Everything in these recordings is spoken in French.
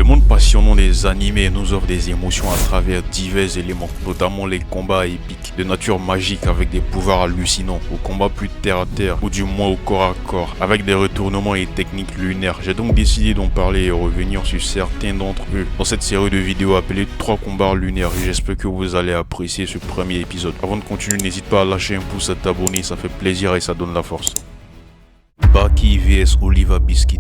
Le monde passionnant des animés nous offre des émotions à travers divers éléments, notamment les combats épiques, de nature magique avec des pouvoirs hallucinants, aux combats plus terre à terre, ou du moins au corps à corps, avec des retournements et techniques lunaires. J'ai donc décidé d'en parler et revenir sur certains d'entre eux dans cette série de vidéos appelée 3 combats lunaires. Et j'espère que vous allez apprécier ce premier épisode. Avant de continuer, n'hésite pas à lâcher un pouce, à t'abonner, ça fait plaisir et ça donne la force. Baki vs Oliva Biscuit.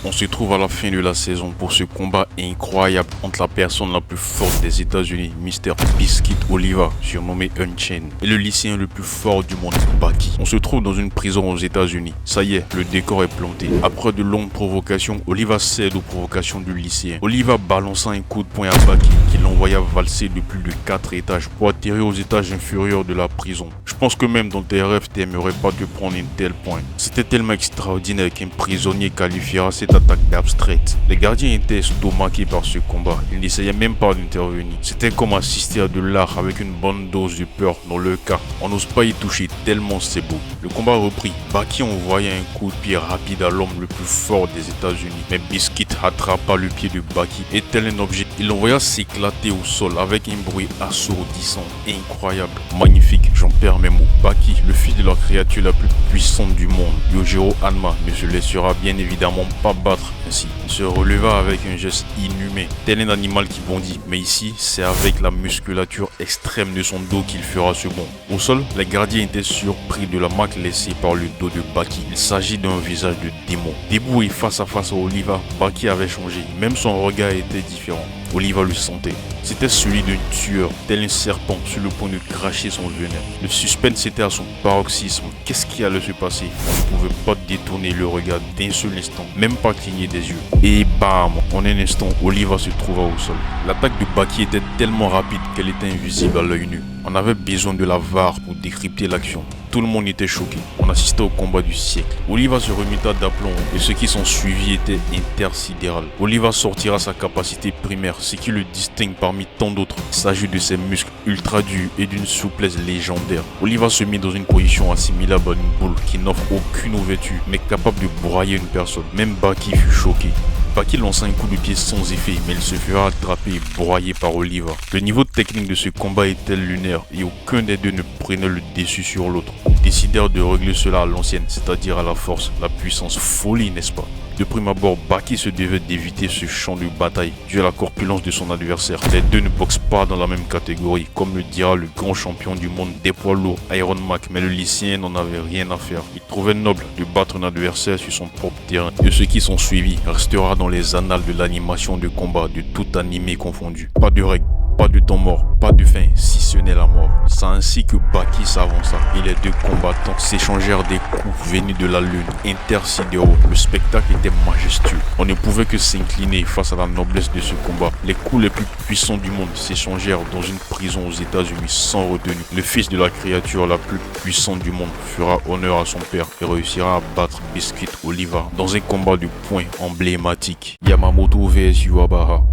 On se trouve à la fin de la saison pour ce combat incroyable entre la personne la plus forte des États-Unis, Mr. Biscuit Oliva, surnommé Unchained, et le lycéen le plus fort du monde, Baki. On se trouve dans une prison aux États-Unis. Ça y est, le décor est planté. Après de longues provocations, Oliva cède aux provocations du lycéen. Oliva balança un coup de poing à Baki qui l'envoya valser de plus de 4 étages pour atterrir aux étages inférieurs de la prison. Je pense que même dans tes rêves, t'aimerais pas te prendre un tel point. C'était tellement extraordinaire qu'un prisonnier qualifiera cette attaque d'abstraite. Les gardiens étaient estomaqués par ce combat. Ils n'essayaient même pas d'intervenir. C'était comme assister à de l'art avec une bonne dose de peur dans le cas. On n'ose pas y toucher tellement c'est beau. Le combat reprit. Baki envoya un coup de pied rapide à l'homme le plus fort des États-Unis. Mais Biscuit attrapa le pied de Baki et tel un objet, il l'envoya s'éclater au sol avec un bruit assourdissant. Incroyable. Magnifique. J'en perds mes mots. Baki, le fils de la créature la plus puissante du monde, Yojiro Hanma, ne se laissera bien évidemment pas battre ainsi. Il se releva avec un geste inhumain, tel un animal qui bondit. Mais ici, c'est avec la musculature extrême de son dos qu'il fera ce bond. Au sol, les gardiens étaient surpris de la marque laissée par le dos de Baki. Il s'agit d'un visage de démon. Debout et face à face à Oliva, Baki avait changé. Même son regard était différent. Oliva le sentait. C'était celui d'un tueur, tel un serpent sur le point de cracher son venin. Le suspense était à son paroxysme. Qu'est-ce qui allait se passer? On ne pouvait pas détourner le regard d'un seul instant, même pas cligner des yeux. Et bam! En un instant, Oliva se trouva au sol. L'attaque de Baki était tellement rapide qu'elle était invisible à l'œil nu. On avait besoin de la VAR pour décrypter l'action. Tout le monde était choqué. On assistait au combat du siècle. Oliva se remita d'aplomb et ce qui s'en suivit était intersidéral. Oliva sortira sa capacité primaire, ce qui le distingue parmi tant d'autres. Il s'agit de ses muscles ultra durs et d'une souplesse légendaire. Oliva se mit dans une position assimilable à une boule qui n'offre aucune ouverture mais capable de broyer une personne. Même Baki fut choqué. Baki lança un coup de pied sans effet, mais il se fera attraper et broyer par Oliva. Le niveau technique de ce combat était lunaire et aucun des deux ne prenait le dessus sur l'autre. Ils décidèrent de régler cela à l'ancienne, c'est-à-dire à la force, la puissance, folie, n'est-ce pas? De prime abord, Baki se devait d'éviter ce champ de bataille dû à la corpulence de son adversaire. Les deux ne boxent pas dans la même catégorie, comme le dira le grand champion du monde des poids lourds, Iron Mac, mais le lycéen n'en avait rien à faire. Il trouvait noble de battre un adversaire sur son propre terrain. Et ce qui s'en suivit restera dans les annales de l'animation de combat de tout animé confondu. Pas de règles, pas de temps mort, pas de fin, si ce n'est la mort. C'est ainsi que Baki s'avança et les deux combattants s'échangèrent des coups venus de la lune, intersidéraux. Le spectacle était majestueux. On ne pouvait que s'incliner face à la noblesse de ce combat. Les coups les plus puissants du monde s'échangèrent dans une prison aux États-Unis sans retenue. Le fils de la créature la plus puissante du monde fera honneur à son père et réussira à battre Biscuit Oliva dans un combat de poing emblématique. Yamamoto vs Yubara.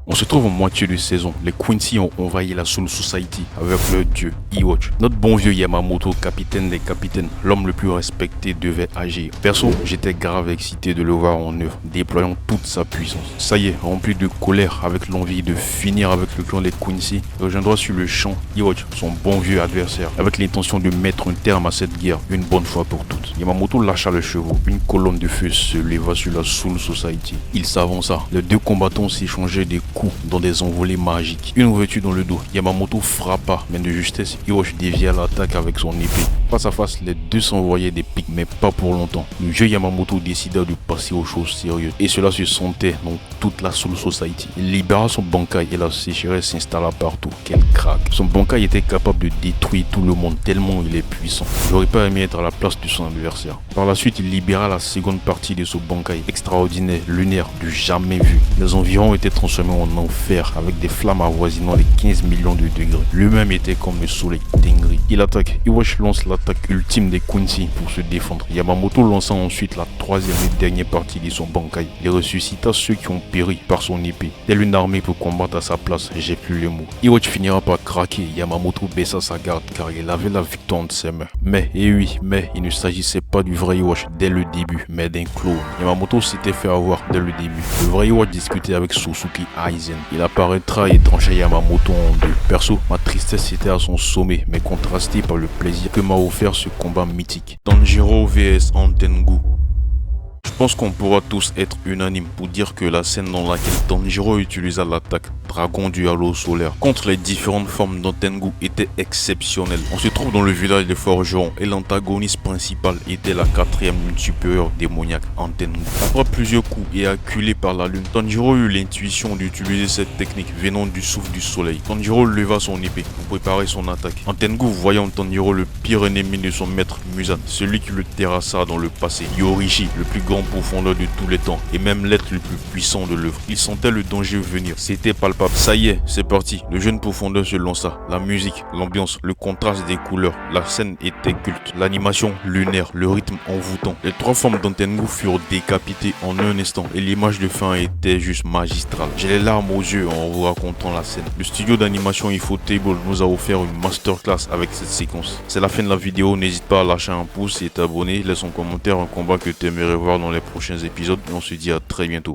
On se trouve en moitié de saison. Les Quincy ont envahi la Soul Society avec leur dieu, Iwatch. Notre bon vieux Yamamoto, capitaine des capitaines, l'homme le plus respecté, devait agir. Perso, j'étais grave excité de le voir en œuvre, déployant toute sa puissance. Ça y est, rempli de colère, avec l'envie de finir avec le clan des Quincy, il rejoindra sur le champ Iwatch, son bon vieux adversaire, avec l'intention de mettre un terme à cette guerre une bonne fois pour toutes. Yamamoto lâcha le chevaux. Une colonne de feu se leva sur la Soul Society. Il s'avança. Les deux combattants s'échangeaient des coups dans des envolées magiques. Une ouverture dans le dos. Yamamoto frappa, mais de justesse, Hiroshi dévia l'attaque avec son épée. Face à face, les deux s'envoyaient des pics, mais pas pour longtemps. Le vieux Yamamoto décida de passer aux choses sérieuses. Et cela se sentait dans toute la Soul Society. Il libéra son Bankai et la sécheresse s'installa partout. Quel crack. Son Bankai était capable de détruire tout le monde tellement il est puissant. Il n'aurait pas aimé être à la place de son adversaire. Par la suite, il libéra la seconde partie de son Bankai. Extraordinaire, lunaire, du jamais vu. Les environs étaient transformés en enfer avec des flammes avoisinant les 15 millions de degrés. Lui-même était comme le soleil, dinguerie. Il attaque. Iwash lance l'attaque l'attaque ultime des Quincy pour se défendre. Yamamoto lança ensuite la troisième et dernière partie de son Bankai. Il ressuscita ceux qui ont péri par son épée. Telle une armée pour combattre à sa place, j'ai plus les mots. Hirochi finira par craquer. Yamamoto baissa sa garde car il avait la victoire entre ses mains. Mais il ne s'agissait pas du vrai Hirochi dès le début, mais d'un clone. Yamamoto s'était fait avoir dès le début. Le vrai Hirochi discutait avec Sosuke Aizen. Il apparaîtra et trancha Yamamoto en deux. Perso, ma tristesse était à son sommet, mais contrastée par le plaisir que m'a offert ce combat mythique. Tanjiro vs Antengu. Je pense qu'on pourra tous être unanimes pour dire que la scène dans laquelle Tanjiro utilisa l'attaque Dragon du Halo solaire contre les différentes formes d'Antengu était exceptionnelle. On se trouve dans le village des forgerons et l'antagoniste principal était la quatrième lune supérieure démoniaque Antengu. Après plusieurs coups et acculé par la lune, Tanjiro eut l'intuition d'utiliser cette technique venant du souffle du soleil. Tanjiro leva son épée pour préparer son attaque. Antengu, voyant Tanjiro le pire ennemi de son maître Muzan, celui qui le terrassa dans le passé, Yorishi, le plus grand profondeur de tous les temps et même l'être le plus puissant de l'œuvre. Il sentait le danger venir, c'était palpable. Ça y est, c'est parti. Le jeune profondeur se lança. La musique, l'ambiance, le contraste des couleurs, la scène était culte. L'animation lunaire, le rythme envoûtant. Les trois formes d'Antengu furent décapitées en un instant et l'image de fin était juste magistrale. J'ai les larmes aux yeux en vous racontant la scène. Le studio d'animation Ifotable nous a offert une masterclass avec cette séquence. C'est la fin de la vidéo, n'hésite pas à lâcher un pouce et t'abonner, laisse un commentaire, un combat que tu aimerais voir dans les prochains épisodes et on se dit à très bientôt.